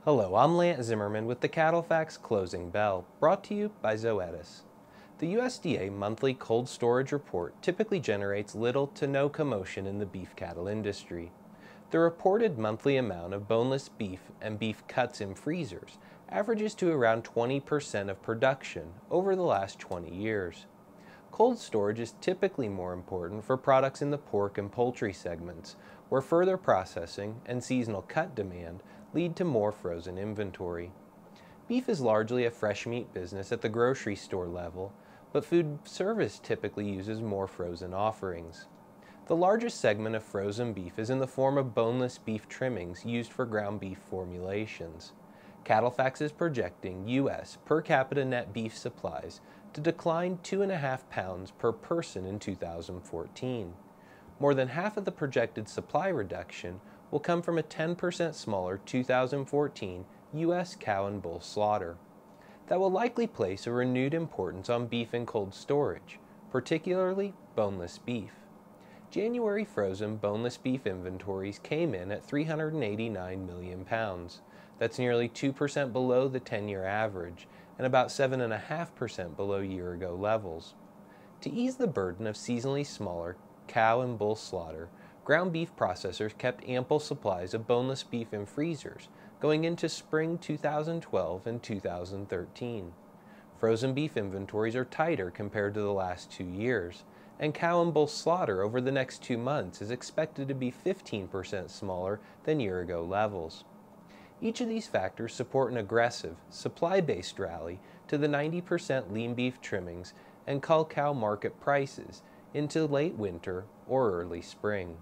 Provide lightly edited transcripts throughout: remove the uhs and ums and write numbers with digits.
Hello, I'm Lance Zimmerman with the CattleFax Closing Bell, brought to you by Zoetis. The USDA monthly cold storage report typically generates little to no commotion in the beef cattle industry. The reported monthly amount of boneless beef and beef cuts in freezers averages to around 20% of production over the last 20 years. Cold storage is typically more important for products in the pork and poultry segments, where further processing and seasonal cut demand lead to more frozen inventory. Beef is largely a fresh meat business at the grocery store level, but food service typically uses more frozen offerings. The largest segment of frozen beef is in the form of boneless beef trimmings used for ground beef formulations. CattleFax is projecting U.S. per capita net beef supplies to decline 2.5 pounds per person in 2014. More than half of the projected supply reduction will come from a 10% smaller 2014 U.S. cow and bull slaughter. That will likely place a renewed importance on beef in cold storage, particularly boneless beef. January frozen boneless beef inventories came in at 389 million pounds. That's nearly 2% below the 10-year average and about 7.5% below year-ago levels. To ease the burden of seasonally smaller cow and bull slaughter, ground beef processors kept ample supplies of boneless beef in freezers going into spring 2012 and 2013. Frozen beef inventories are tighter compared to the last 2 years, and cow and bull slaughter over the next 2 months is expected to be 15% smaller than year-ago levels. Each of these factors support an aggressive, supply-based rally to the 90% lean beef trimmings and cull cow market prices into late winter or early spring.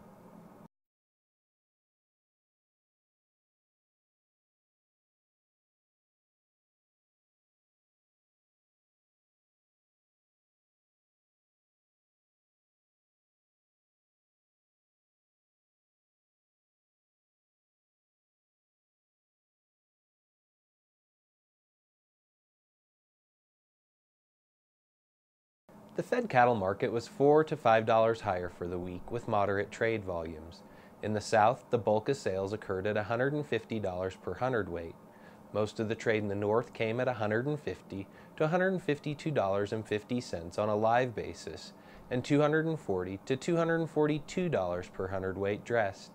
The fed cattle market was $4 to $5 higher for the week with moderate trade volumes. In the South, the bulk of sales occurred at $150 per hundredweight. Most of the trade in the North came at $150 to $152.50 on a live basis and $240 to $242 per hundredweight dressed.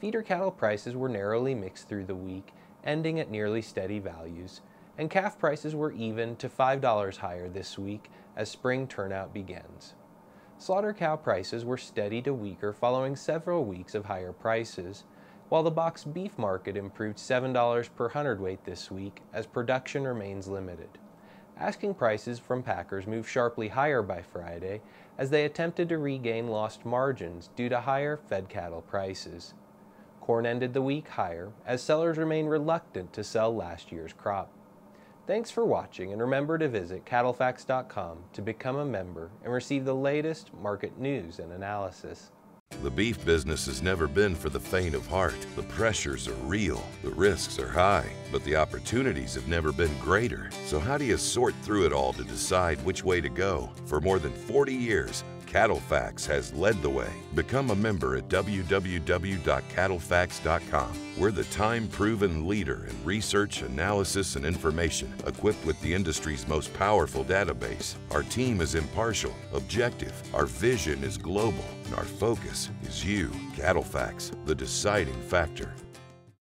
Feeder cattle prices were narrowly mixed through the week, ending at nearly steady values, and calf prices were even to $5 higher this week as spring turnout begins. Slaughter cow prices were steady to weaker following several weeks of higher prices, while the box beef market improved $7 per hundredweight this week as production remains limited. Asking prices from packers moved sharply higher by Friday as they attempted to regain lost margins due to higher fed cattle prices. Corn ended the week higher as sellers remained reluctant to sell last year's crop. Thanks for watching, and remember to visit CattleFax.com to become a member and receive the latest market news and analysis. The beef business has never been for the faint of heart. The pressures are real, the risks are high, but the opportunities have never been greater. So how do you sort through it all to decide which way to go? For more than 40 years, CattleFax has led the way. Become a member at www.cattlefax.com. We're the time-proven leader in research, analysis, and information, equipped with the industry's most powerful database. Our team is impartial, objective, our vision is global, and our focus is you. CattleFax, the deciding factor.